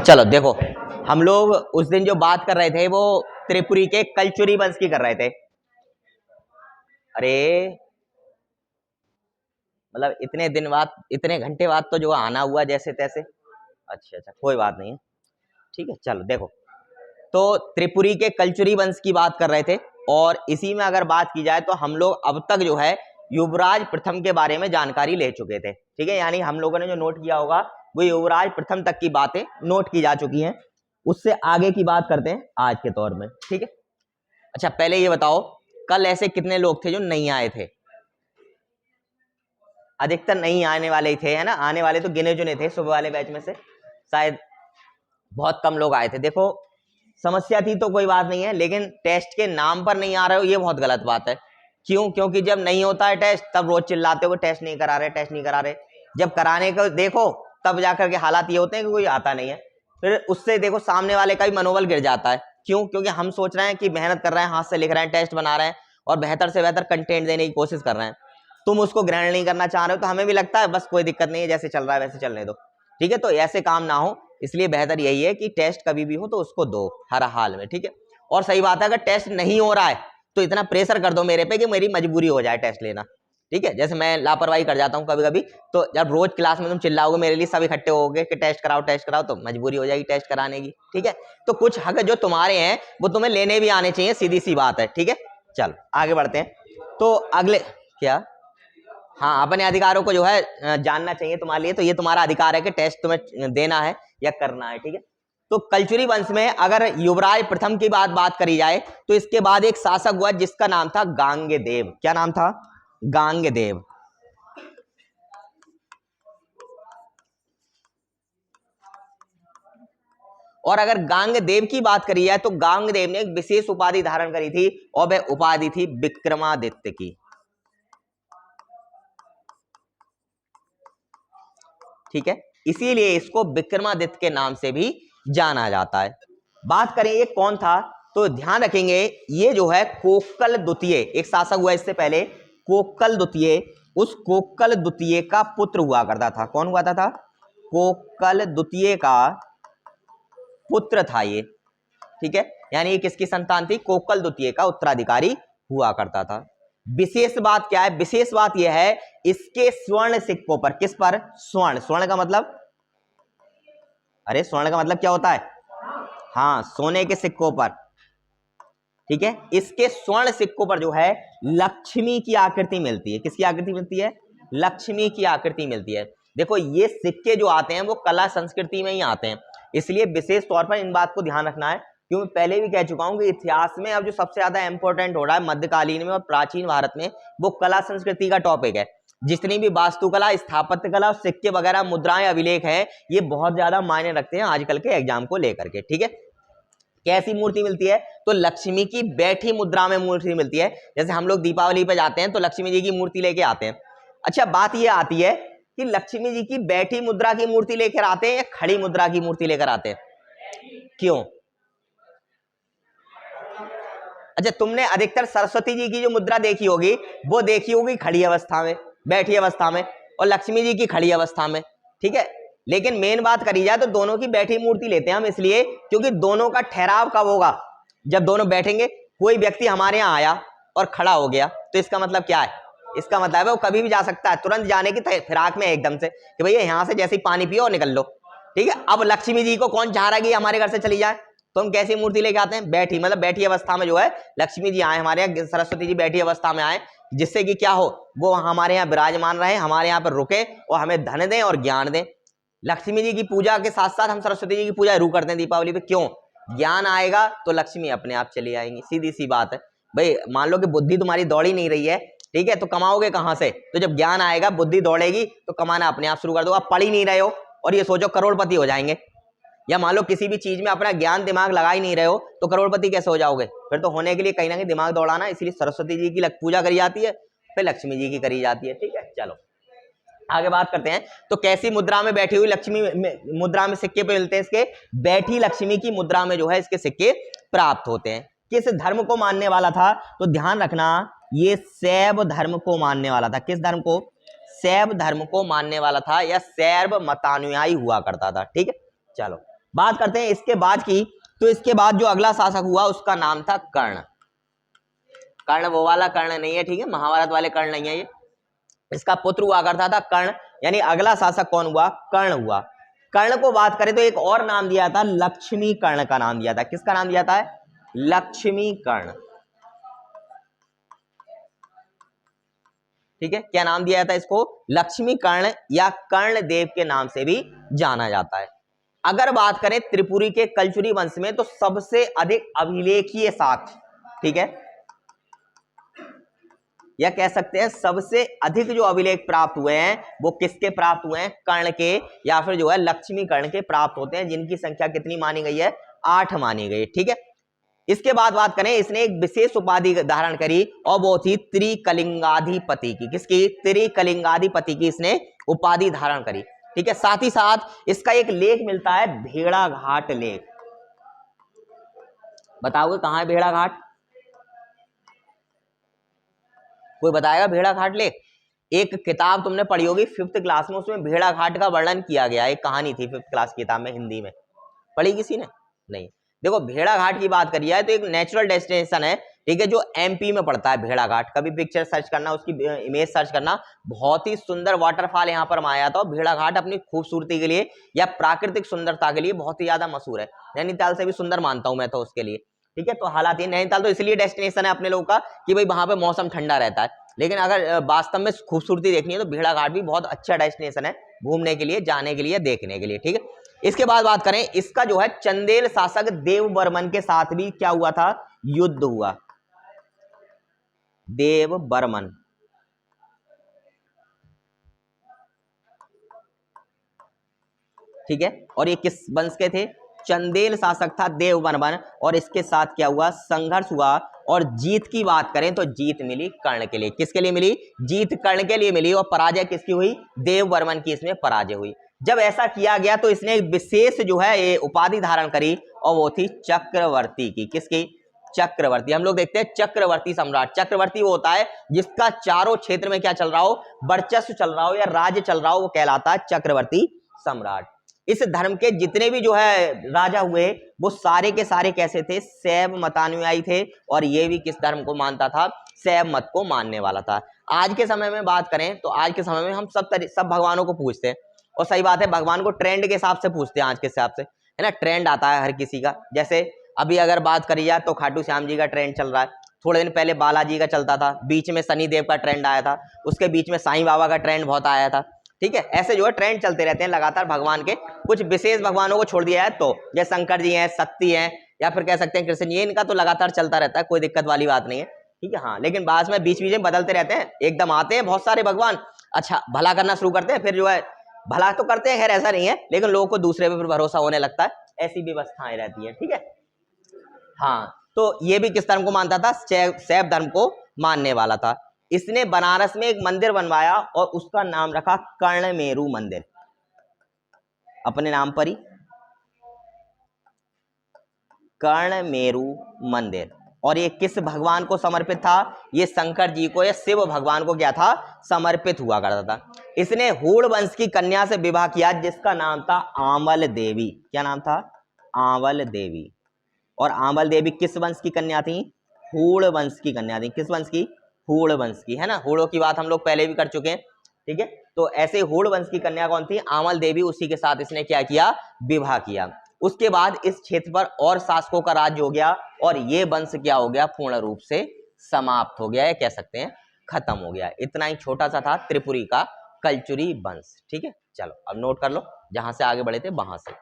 चलो देखो, हम लोग उस दिन जो बात कर रहे थे वो त्रिपुरी के कलचुरी वंश की कर रहे थे। अरे मतलब इतने दिन बाद, इतने घंटे बाद तो जो आना हुआ जैसे तैसे। अच्छा अच्छा, कोई बात नहीं है, ठीक है। चलो देखो, तो त्रिपुरी के कलचुरी वंश की बात कर रहे थे, और इसी में अगर बात की जाए तो हम लोग अब तक जो है युवराज प्रथम के बारे में जानकारी ले चुके थे, ठीक है। यानी हम लोगों ने जो नोट किया होगा वो युवराज प्रथम तक की बातें नोट की जा चुकी हैं। उससे आगे की बात करते हैं आज के तौर में, ठीक है। अच्छा पहले ये बताओ, कल ऐसे कितने लोग थे जो नहीं आए थे? अधिकतर नहीं आने वाले ही थे, है ना। आने वाले तो गिने चुने थे सुबह वाले बैच में से, शायद बहुत कम लोग आए थे। देखो समस्या थी तो कोई बात नहीं है, लेकिन टेस्ट के नाम पर नहीं आ रहे हो ये बहुत गलत बात है। क्यों? क्योंकि जब नहीं होता है टेस्ट तब रोज चिल्लाते हो टेस्ट नहीं करा रहे, टेस्ट नहीं करा रहे। जब कराने को देखो तब जाकर के हालात ये होते हैं कि कोई आता नहीं है। फिर उससे देखो सामने वाले का भी मनोबल गिर जाता है। क्यों? क्योंकि हम सोच रहे हैं कि मेहनत कर रहे हैं, हाथ से लिख रहे हैं, टेस्ट बना रहे हैं और बेहतर से बेहतर कंटेंट देने की कोशिश कर रहे हैं। तुम उसको ग्रहण नहीं करना चाह रहे हो तो हमें भी लगता है बस कोई दिक्कत नहीं है, जैसे चल रहा है वैसे चलने दो, ठीक है। तो ऐसे काम ना हो, इसलिए बेहतर यही है कि टेस्ट कभी भी हो तो उसको दो हर हाल में, ठीक है। और सही बात है, अगर टेस्ट नहीं हो रहा है तो इतना प्रेशर कर दो मेरे पे कि मेरी मजबूरी हो जाए टेस्ट लेना, ठीक है। जैसे मैं लापरवाही कर जाता हूँ कभी कभी, तो जब रोज क्लास में तुम चिल्लाओगे मेरे लिए, सब इकट्ठे होगे कि टेस्ट कराओ, तो मजबूरी हो जाएगी टेस्ट कराने की, ठीक है। तो कुछ हक जो तुम्हारे हैं वो तुम्हें लेने भी आने चाहिए, सीधी सी बात है, ठीक है। चलो आगे बढ़ते हैं। तो अगले क्या, हाँ, अपने अधिकारों को जो है जानना चाहिए तुम्हारे लिए, तो ये तुम्हारा अधिकार है कि टेस्ट तुम्हें देना है या करना है, ठीक है। तो कलचुरी वंश में अगर युवराज प्रथम की बात करी जाए तो इसके बाद एक शासक हुआ जिसका नाम था गांगेयदेव। क्या नाम था? गांगेयदेव। और अगर गांगदेव की बात करी जाए तो गांगदेव ने एक विशेष उपाधि धारण करी थी, और वह उपाधि थी विक्रमादित्य की, ठीक है। इसीलिए इसको विक्रमादित्य के नाम से भी जाना जाता है। बात करें ये कौन था, तो ध्यान रखेंगे ये जो है कोक्कल द्वितीय एक शासक हुआ इससे पहले, कोक्कल द्वितीय। उस कोक्कल द्वितीय का पुत्र हुआ करता था। कौन हुआ था? कोक्कल द्वितीय का पुत्र था ये, ठीक है। यानी ये किसकी संतान थी? कोक्कल द्वितीय का उत्तराधिकारी हुआ करता था। विशेष बात क्या है? विशेष बात यह है इसके स्वर्ण सिक्कों पर, किस पर? स्वर्ण। स्वर्ण का मतलब, अरे स्वर्ण का मतलब क्या होता है? हाँ, सोने के सिक्कों पर, ठीक है। इसके स्वर्ण सिक्कों पर जो है लक्ष्मी की आकृति मिलती है। किसकी आकृति मिलती है? लक्ष्मी की आकृति मिलती है। देखो ये सिक्के जो आते हैं वो कला संस्कृति में ही आते हैं, इसलिए विशेष तौर पर इन बात को ध्यान रखना है। क्योंकि पहले भी कह चुका हूं कि इतिहास में अब जो सबसे ज्यादा इंपॉर्टेंट हो रहा है मध्यकालीन में और प्राचीन भारत में, वो कला संस्कृति का टॉपिक है। जितनी भी वास्तुकला, स्थापत्य कला और सिक्के वगैरह, मुद्राएं, अभिलेख हैं, ये बहुत ज्यादा मायने रखते हैं आजकल के एग्जाम को लेकर के, ठीक है। कैसी मूर्ति मिलती है? तो लक्ष्मी की बैठी मुद्रा में मूर्ति मिलती है। जैसे हम लोग दीपावली पे जाते हैं तो लक्ष्मी जी की मूर्ति लेके आते हैं। अच्छा बात ये आती है कि लक्ष्मी जी की बैठी मुद्रा की मूर्ति लेकर आते हैं या खड़ी मुद्रा की मूर्ति लेकर आते हैं? क्यों? अच्छा, तुमने अधिकतर सरस्वती जी की जो मुद्रा देखी होगी वो देखी होगी खड़ी अवस्था में, बैठी अवस्था में, और लक्ष्मी जी की खड़ी अवस्था में, ठीक है। लेकिन मेन बात करी जाए तो दोनों की बैठी मूर्ति लेते हैं हम, इसलिए क्योंकि दोनों का ठहराव कब होगा? जब दोनों बैठेंगे। कोई व्यक्ति हमारे यहाँ आया और खड़ा हो गया तो इसका मतलब क्या है? इसका मतलब है वो कभी भी जा सकता है, तुरंत जाने की फिराक में एकदम से कि भैया यहाँ से जैसे ही पानी पियो और निकल लो, ठीक है। अब लक्ष्मी जी को कौन चाह रहा है कि हमारे घर से चली जाए, तो हम कैसी मूर्ति लेके आते हैं? बैठी, मतलब बैठी अवस्था में जो है लक्ष्मी जी आए हमारे यहाँ, सरस्वती जी बैठी अवस्था में आए, जिससे कि क्या हो, वो हमारे यहाँ विराजमान रहे, हमारे यहाँ पर रुके और हमें धन दें और ज्ञान दें। लक्ष्मी जी की पूजा के साथ साथ हम सरस्वती जी की पूजा जरूर करते हैं दीपावली पे। क्यों? ज्ञान आएगा तो लक्ष्मी अपने आप चली आएंगी, सीधी सी बात है। भाई मान लो कि बुद्धि तुम्हारी दौड़ी नहीं रही है, ठीक है, तो कमाओगे कहां से? तो जब ज्ञान आएगा, बुद्धि दौड़ेगी तो कमाना अपने आप शुरू कर दो। आप पढ़ ही नहीं रहे हो और ये सोचो करोड़पति हो जाएंगे, या मान लो किसी भी चीज में अपना ज्ञान दिमाग लगा ही नहीं रहे हो तो करोड़पति कैसे हो जाओगे? फिर तो होने के लिए कहीं ना कहीं दिमाग दौड़ाना, इसलिए सरस्वती जी की पूजा करी जाती है, फिर लक्ष्मी जी की करी जाती है, ठीक है। चलो आगे बात करते हैं। तो कैसी मुद्रा में बैठी हुई लक्ष्मी मुद्रा में सिक्के पे मिलते हैं इसके? बैठी लक्ष्मी की मुद्रा में जो है इसके सिक्के प्राप्त होते हैं। किस धर्म को मानने वाला था? तो ध्यान रखना ये शैव धर्म को मानने वाला था। किस धर्म को? शैव धर्म को मानने वाला था, या शैव मतानुयायी हुआ करता था, ठीक है। चलो बात करते हैं इसके बाद की, तो इसके बाद जो अगला शासक हुआ उसका नाम था कर्ण। कर्ण वो वाला कर्ण नहीं है, ठीक है, महाभारत वाले कर्ण नहीं है ये, इसका पुत्र हुआ करता था कर्ण, यानी अगला शासक कौन हुआ, कर्ण हुआ। कर्ण को बात करें तो एक और नाम दिया था, लक्ष्मी कर्ण का नाम दिया था। किसका नाम दिया था, लक्ष्मी कर्ण, ठीक है, क्या नाम दिया था इसको, लक्ष्मी कर्ण या कर्ण देव के नाम से भी जाना जाता है। अगर बात करें त्रिपुरी के कलचुरी वंश में तो सबसे अधिक अभिलेखीय साक्ष्य, ठीक है, या कह सकते हैं सबसे अधिक जो अभिलेख प्राप्त हुए हैं वो किसके प्राप्त हुए हैं, कर्ण के, या फिर जो है लक्ष्मी कर्ण के प्राप्त होते हैं, जिनकी संख्या कितनी मानी गई है, 8 मानी गई है, ठीक है। इसके बाद बात करें, इसने एक विशेष उपाधि धारण करी और वो थी त्रिकलिंगाधिपति की। किसकी, त्रिकलिंगाधिपति की इसने उपाधि धारण करी, ठीक है। साथ ही साथ इसका एक लेख मिलता है, भेड़ाघाट लेख। बताओगे कहां है भेड़ाघाट, कोई बताएगा भेड़ाघाट लेख? एक किताब तुमने पढ़ी होगी 5th क्लास में, उसमें भेड़ाघाट का वर्णन किया गया, एक कहानी थी 5th क्लास की किताब में, हिंदी में पढ़ी किसी ने, नहीं। देखो भेड़ाघाट की बात करी है तो एक नेचुरल डेस्टिनेशन है, ठीक है, जो एमपी में पड़ता है भेड़ाघाट। कभी पिक्चर सर्च करना, उसकी इमेज सर्च करना, बहुत ही सुंदर वाटरफॉल यहाँ पर माया था। भेड़ाघाट अपनी खूबसूरती के लिए या प्राकृतिक सुंदरता के लिए बहुत ही ज्यादा मशहूर है, नैनीताल से भी सुंदर मानता हूं मैं तो उसके लिए, ठीक है। तो हालात ये, नैनीताल तो इसलिए डेस्टिनेशन है अपने लोगों का कि भाई वहां पे मौसम ठंडा रहता है, लेकिन अगर वास्तव में खूबसूरती देखनी है तो भेड़ाघाट भी बहुत अच्छा डेस्टिनेशन है घूमने के लिए, जाने के लिए, देखने के लिए, ठीक है। इसके बाद बात करें, इसका जो है चंदेल शासक देववर्मन के साथ भी क्या हुआ था, युद्ध हुआ, देववर्मन, ठीक है। और ये किस वंश के थे, चंदेल शासक था देववर्मन, और इसके साथ क्या हुआ, संघर्ष हुआ। और जीत की बात करें तो जीत मिली कर्ण के लिए। किसके लिए मिली, जीत कर्ण के लिए मिली, और पराजय किसकी हुई, देववर्मन की इसमें पराजय हुई। जब ऐसा किया गया तो इसने एक विशेष जो है ये उपाधि धारण करी, और वो थी चक्रवर्ती की। किसकी, चक्रवर्ती। हम लोग देखते हैं चक्रवर्ती सम्राट, चक्रवर्ती वो होता है जिसका चारों क्षेत्र में क्या चल रहा हो, वर्चस्व चल रहा हो या राज्य चल रहा हो, वो कहलाता है चक्रवर्ती सम्राट। इस धर्म के जितने भी जो है राजा हुए वो सारे के सारे कैसे थे, शैव मतानुयायी थे, और ये भी किस धर्म को मानता था, शैव मत को मानने वाला था। आज के समय में बात करें तो आज के समय में हम सब भगवानों को पूछते हैं, और सही बात है, भगवान को ट्रेंड के हिसाब से पूछते हैं आज के हिसाब से, है ना, ट्रेंड आता है हर किसी का। जैसे अभी अगर बात करी जाए तो खाटू श्याम जी का ट्रेंड चल रहा है, थोड़े दिन पहले बालाजी का चलता था, बीच में शनि देव का ट्रेंड आया था, उसके बीच में साईं बाबा का ट्रेंड बहुत आया था, ठीक है। ऐसे जो है ट्रेंड चलते रहते हैं लगातार, भगवान के कुछ विशेष भगवानों को छोड़ दिया है तो, जैसे शंकर जी हैं, शक्ति हैं, या फिर कह सकते हैं कृष्ण जी, इनका तो लगातार चलता रहता है, कोई दिक्कत वाली बात नहीं है, ठीक है। हाँ, लेकिन बाद में बीच बीच में बदलते रहते हैं, एकदम आते हैं बहुत सारे भगवान, अच्छा भला करना शुरू करते हैं, फिर जो है भला तो करते हैं, खैर ऐसा नहीं है, लेकिन लोगों को दूसरे पे फिर भरोसा होने लगता है, ऐसी व्यवस्थाएं रहती है, ठीक है। हाँ, तो ये भी किस धर्म को मानता था, शैव धर्म को मानने वाला था। इसने बनारस में एक मंदिर बनवाया और उसका नाम रखा कर्णमेरु मंदिर, अपने नाम पर ही, कर्णमेरु मंदिर। और ये किस भगवान को समर्पित था, ये शंकर जी को या शिव भगवान को क्या था, समर्पित हुआ करता था। इसने हूण वंश की कन्या से विवाह किया जिसका नाम था आमल देवी। क्या नाम था, आमल देवी। और आमल देवी किस वंश की कन्या थी, हूण वंश की कन्या थी। किस वंश की, हूण वंश की, है ना, हूणों की बात हम लोग पहले भी कर चुके हैं, ठीक है। तो ऐसे हूण वंश की कन्या कौन थी, आमल देवी, उसी के साथ इसने क्या किया, विवाह किया। उसके बाद इस क्षेत्र पर और शासकों का राज्य हो गया, और ये वंश क्या हो गया, पूर्ण रूप से समाप्त हो गया है, कह सकते हैं खत्म हो गया। इतना ही छोटा सा था त्रिपुरी का कलचुरी वंश, ठीक है। चलो अब नोट कर लो, जहां से आगे बढ़े थे वहां से।